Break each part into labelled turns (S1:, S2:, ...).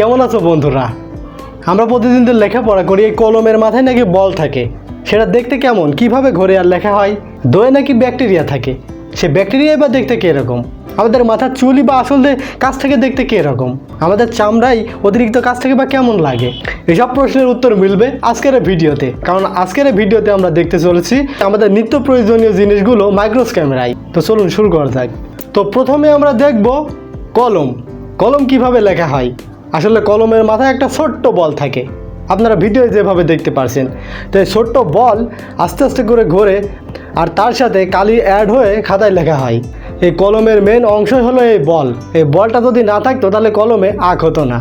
S1: কেমন আছো বন্ধুরা? আমরা প্রতিদিন তো লেখাপড়া করি, এই কলমের মাথায় নাকি বল থাকে। সেটা দেখতে কেমন, কিভাবে ঘোরে আর লেখা হয়? দয়ে নাকি ব্যাকটেরিয়া থাকে। সে ব্যাকটেরিয়া বা দেখতে কীরকম? আমাদের মাথার চুলই বা আসলে কাছ থেকে দেখতে কীরকম? আমাদের চামড়াই অতিরিক্ত কাছ থেকে বা কেমন লাগে? এসব প্রশ্নের উত্তর মিলবে আজকের ভিডিওতে। কারণ আজকের ভিডিওতে আমরা দেখতে চলেছি আমাদের নিত্য প্রয়োজনীয় জিনিসগুলো মাইক্রোস ক্যামেরায়। তো চলুন শুরু করা যাক। তো প্রথমে আমরা দেখব কলম। কলম কিভাবে লেখা হয়। আসলে কলমের মাথায় একটা ছোট্ট বল থাকে, আপনারা ভিডিওতে যেভাবে দেখতে পারছেন। তো এই ছোট্ট বল আস্তে আস্তে করে ঘোরে আর তার সাথে কালি অ্যাড হয়ে খাতায় লেখা হয়। এই কলমের মেন অংশ হলো এই বল। এই বলটা যদি না থাকতো তাহলে কলমে আঁক হতো না।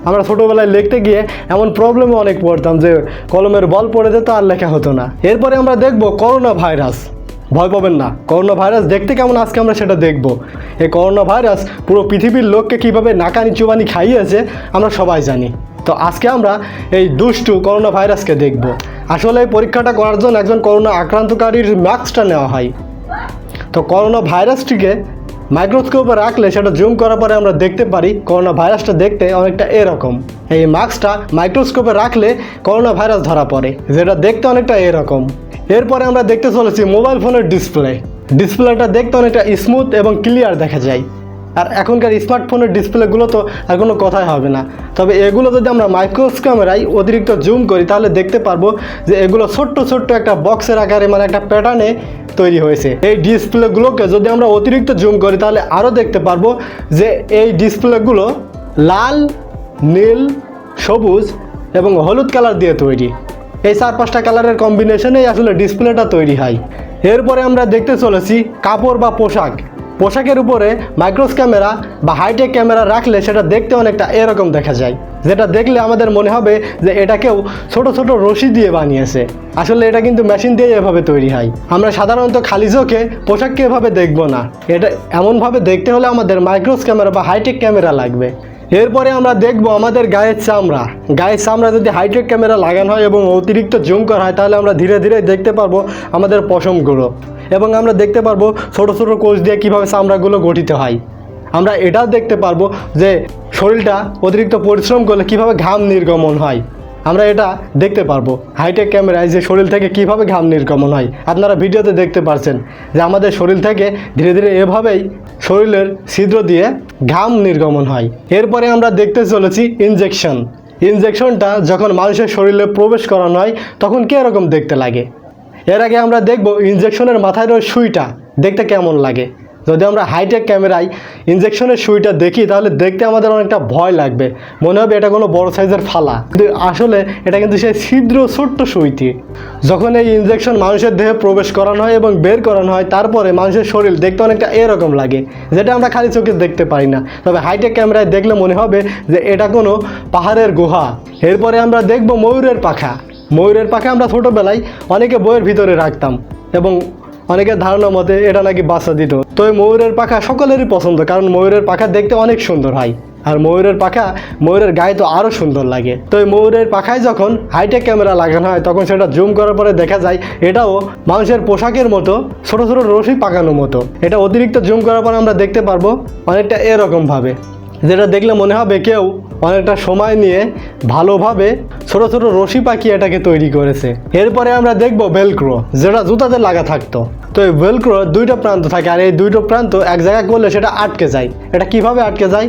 S1: আমরা ছোটোবেলায় লিখতে গিয়ে এমন প্রবলেমে অনেক পড়তাম যে কলমের বল পড়ে যেত আর লেখা হতো না। এরপরে আমরা দেখব করোনা ভাইরাস। ভয় পাবেন না, করোনা ভাইরাস দেখতে কেমন আজকে আমরা সেটা দেখব। এই করোনা ভাইরাস পুরো পৃথিবীর লোককে কীভাবে নাকানি চুবানি খাইয়েছে আমরা সবাই জানি। তো আজকে আমরা এই দুষ্টু করোনা ভাইরাসকে দেখব। আসলে এই পরীক্ষাটা করার জন্য একজন করোনা আক্রান্তকারীর মাস্কটা নেওয়া হয়। তো করোনা ভাইরাসটিকে মাইক্রোস্কোপে রাখলে সেটা জুম করার পরে আমরা দেখতে পারি করোনা ভাইরাসটা দেখতে অনেকটা এরকম। এই মাস্কটা মাইক্রোস্কোপে রাখলে করোনা ভাইরাস ধরা পড়ে, যেটা দেখতে অনেকটা এরকম। এরপরে আমরা দেখতে চলেছি মোবাইল ফোনের ডিসপ্লে। ডিসপ্লেটা দেখতে অনেকটা স্মুথ এবং ক্লিয়ার দেখা যায়। আর এখনকার স্মার্টফোনের ডিসপ্লেগুলো তো আর কোনো কথাই হবে না। তবে এগুলো যদি আমরা মাইক্রোস ক্যামেরায় অতিরিক্ত জুম করি তাহলে দেখতে পারবো যে এগুলো ছোট্ট ছোট্ট একটা বক্সের আকারে, মানে একটা প্যাটার্নে তৈরি হয়েছে। এই ডিসপ্লেগুলোকে যদি আমরা অতিরিক্ত জুম করি তাহলে আরও দেখতে পারবো যে এই ডিসপ্লেগুলো লাল, নীল, সবুজ এবং হলুদ কালার দিয়ে তৈরি। এই 4-5টা কালারের কম্বিনেশনেই আসলে ডিসপ্লেটা তৈরি হয়। এরপরে আমরা দেখতে চলেছি কাপড় বা পোশাক। পোশাকের উপরে মাইক্রোস ক্যামেরা বা হাইটেক ক্যামেরা রাখলে সেটা দেখতে অনেকটা এরকম দেখা যায়, যেটা দেখলে আমাদের মনে হবে যে এটা কেউ ছোট ছোট রশি দিয়ে বানিয়েছে। আসলে এটা কিন্তু মেশিন দিয়ে এভাবে তৈরি হয়। আমরা সাধারণত খালি চোখে পোশাককে এভাবে দেখব না, এটা এমনভাবে দেখতে হলে আমাদের মাইক্রোস ক্যামেরা বা হাইটেক ক্যামেরা লাগবে। এরপরে আমরা দেখব আমাদের গায়ের চামড়া। গায়ের চামড়া যদি হাইটেক ক্যামেরা লাগানো হয় এবং অতিরিক্ত জুম করা হয় তাহলে আমরা ধীরে ধীরে দেখতে পারবো আমাদের পশমগুলো, এবং আমরা দেখতে পারবো ছোট ছোট কোষ দিয়ে কীভাবে চামড়াগুলো গঠিত হয়। আমরা এটাও দেখতে পারবো যে শরীরটা অতিরিক্ত পরিশ্রম করলে কীভাবে ঘাম নির্গমন হয়। আমরা এটা দেখতে পারবো হাইটেক ক্যামেরায় যে শরীর থেকে কীভাবে ঘাম নির্গমন হয়। আপনারা ভিডিওতে দেখতে পাচ্ছেন যে আমাদের শরীর থেকে ধীরে ধীরে এভাবেই শরীরের ছিদ্র দিয়ে ঘাম নির্গমন হয়। এরপরে আমরা দেখতে চলেছি ইনজেকশন। ইনজেকশনটা যখন মানুষের শরীরে প্রবেশ করানো হয় তখন কীরকম দেখতে লাগে। এর আগে আমরা দেখব ইনজেকশনের মাথায় ওই সুইটা দেখতে কেমন লাগে। যদি আমরা হাইটেক ক্যামেরায় ইনজেকশনের সুইটা দেখি তাহলে দেখতে আমাদের অনেকটা ভয় লাগবে, মনে হবে এটা কোনো বড় সাইজের ফালা, কিন্তু আসলে এটা কিন্তু সেই ছিদ্র ছোট্ট সুইটি। যখন এই ইনজেকশন মানুষের দেহে প্রবেশ করানো হয় এবং বের করানো হয় তারপরে মানুষের শরীর দেখতে অনেকটা এরকম লাগে, যেটা আমরা খালি চোখে দেখতে পারি না। তবে হাইটেক ক্যামেরায় দেখলে মনে হবে যে এটা কোনো পাহাড়ের গুহা। এরপরে আমরা দেখব ময়ূরের পাখা। ময়ূরের পাখা আমরা ছোটোবেলায় অনেকে বইয়ের ভিতরে রাখতাম এবং অনেকের ধারণা মতে এটা নাকি বাচ্চা দিত। তো এই ময়ূরের পাখা সকলেরই পছন্দ, কারণ ময়ূরের পাখা দেখতে অনেক সুন্দর হয়। আর ময়ূরের পাখা ময়ূরের গায়ে তো আরও সুন্দর লাগে। তো এই ময়ূরের পাখায় যখন হাইটেক ক্যামেরা লাগানো হয় তখন সেটা জুম করার পরে দেখা যায় এটাও মানুষের পোশাকের মতো ছোটো ছোটো রশি পাকানোর মতো। এটা অতিরিক্ত জুম করার পরে আমরা দেখতে পারবো অনেকটা এরকমভাবে, যেটা দেখলে মনে হবে কেউ অনেকটা সময় নিয়ে ভালোভাবে ছোটো ছোটো রশি পাকিয়ে এটাকে তৈরি করেছে। এরপরে আমরা দেখব ভেলক্রো, যেটা জুতাতে লাগা থাকতো। তো এই ভেলক্রো দুইটা প্রান্ত থাকে আর এই দুইটো প্রান্ত এক জায়গায় করলে সেটা আটকে যায়। এটা কিভাবে আটকে যায়?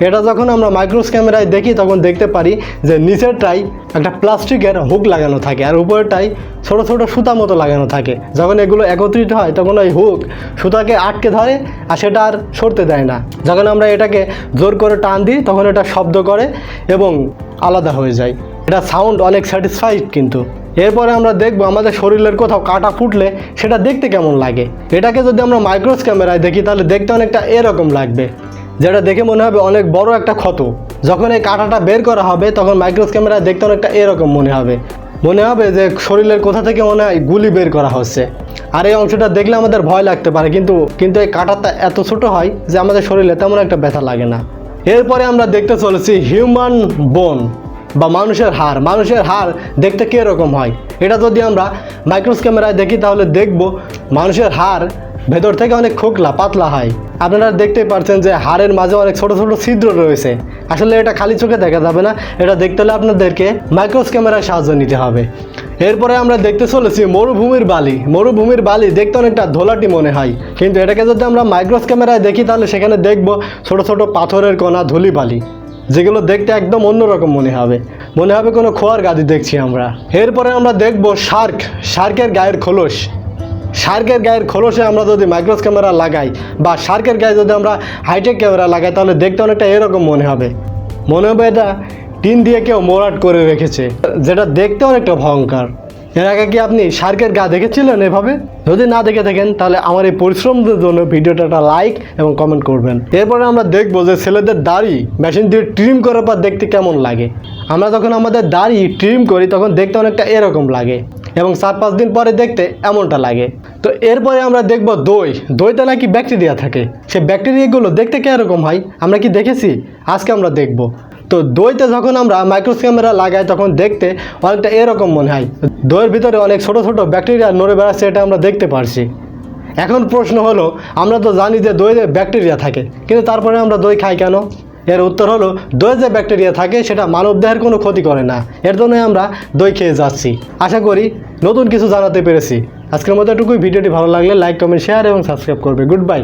S1: এটা যখন আমরা মাইক্রোস ক্যামেরায় দেখি তখন দেখতে পারি যে নিচেরটাই একটা প্লাস্টিকের হুক লাগানো থাকে আর উপরেরটাই ছোটো ছোটো সুতা মতো লাগানো থাকে। যখন এগুলো একত্রিত হয় তখন ওই হুক সুতাকে আটকে ধরে আর সেটা আর সরতে দেয় না। যখন আমরা এটাকে জোর করে টান দিই তখন এটা শব্দ করে এবং আলাদা হয়ে যায়। এটা সাউন্ড অনেক স্যাটিসফাইড কিন্তু। এরপরে আমরা দেখব আমাদের শরীরের কোথাও কাটা ফুটলে সেটা দেখতে কেমন লাগে। এটাকে যদি আমরা মাইক্রোস ক্যামেরায় দেখি তাহলে দেখতে অনেকটা এরকম লাগবে, যেটা দেখে মনে হবে অনেক বড় একটা ক্ষত। যখন এই কাঁটাটা বের করা হবে তখন মাইক্রোস ক্যামেরায় দেখতে অনেকটা এরকম মনে হবে যে শরীরের কোথা থেকে মনে হয় গুলি বের করা হচ্ছে। আর এই অংশটা দেখলে আমাদের ভয় লাগতে পারে, কিন্তু এই কাঁটাটা এত ছোট হয় যে আমাদের শরীরে তেমন একটা ব্যথা লাগে না। এরপরে আমরা দেখতে চলেছি হিউম্যান বোন বা মানুষের হাড়। মানুষের হাড় দেখতে কীরকম হয় এটা যদি আমরা মাইক্রোস ক্যামেরায় দেখি তাহলে দেখব মানুষের হাড় ভেতর থেকে অনেক খোকলা পাতলা হয়। আপনারা দেখতেই পাচ্ছেন যে হাড়ের মাঝে অনেক ছোট ছোট ছিদ্র রয়েছে। আসলে এটা খালি চোখে দেখা যাবে না, এটা দেখতে হলে আপনাদেরকে মাইক্রোস ক্যামেরার সাহায্য নিতে হবে। এরপরে আমরা দেখতে চলেছি মরুভূমির বালি। মরুভূমির বালি দেখতে অনেকটা ধোলাটি মনে হয়, কিন্তু এটাকে যদি আমরা মাইক্রোস ক্যামেরায় দেখি তাহলে সেখানে দেখব ছোট ছোট পাথরের কণা, ধুলি বালি, যেগুলো দেখতে একদম অন্যরকম মনে হবে কোনো খোয়ার গাদি দেখছি আমরা। এরপরে আমরা দেখব শার্কের গায়ের খোলস। শার্কের গায়ের খোলসে আমরা যদি মাইক্রোস ক্যামেরা লাগাই বা শার্কের গায়ে যদি আমরা হাইটেক ক্যামেরা লাগাই তাহলে দেখতে অনেকটা এরকম মনে হবে এটা টিন দিয়ে কেউ মোড়াট করে রেখেছে, যেটা দেখতে অনেকটা ভয়ঙ্কর। এর আগে কি আপনি শার্কের গা দেখেছিলেন এভাবে? যদি না দেখে থাকেন তাহলে আমার এই পরিশ্রমদের জন্য ভিডিওটা একটা লাইক এবং কমেন্ট করবেন। এরপরে আমরা দেখব যে ছেলেদের দাড়ি মেশিন দিয়ে ট্রিম করার পর দেখতে কেমন লাগে। আমরা যখন আমাদের দাড়ি ট্রিম করি তখন দেখতে অনেকটা এরকম লাগে এবং 4-5 দিন পরে দেখতে এমনটা লাগে। তো এরপরে আমরা দেখব দইতে নাকি ব্যাকটেরিয়া থাকে। সেই ব্যাকটেরিয়াগুলো দেখতে কীরকম হয় আমরা কি দেখেছি? আজকে আমরা দেখব। তো দইতে যখন আমরা মাইক্রোস ক্যামেরা লাগাই তখন দেখতে অনেকটা এরকম মনে হয়। দইয়ের ভিতরে অনেক ছোট ছোট ব্যাকটেরিয়া নড়ে বেড়াচ্ছে, এটা আমরা দেখতে পারছি। এখন প্রশ্ন হলো, আমরা তো জানি যে দইতে ব্যাকটেরিয়া থাকে, কিন্তু তারপরে আমরা দই খাই কেন? এর উত্তর হলো, দইয়ে যে ব্যাকটেরিয়া থাকে সেটা মানবদেহের কোনো ক্ষতি করে না, এর জন্যই আমরা দই খেয়ে যাচ্ছি। আশা করি নতুন কিছু জানাতে পেরেছি। আজকের মতো এটুকুই। ভিডিওটি ভালো লাগলে লাইক, কমেন্ট, শেয়ার এবং সাবস্ক্রাইব করবে। Good bye.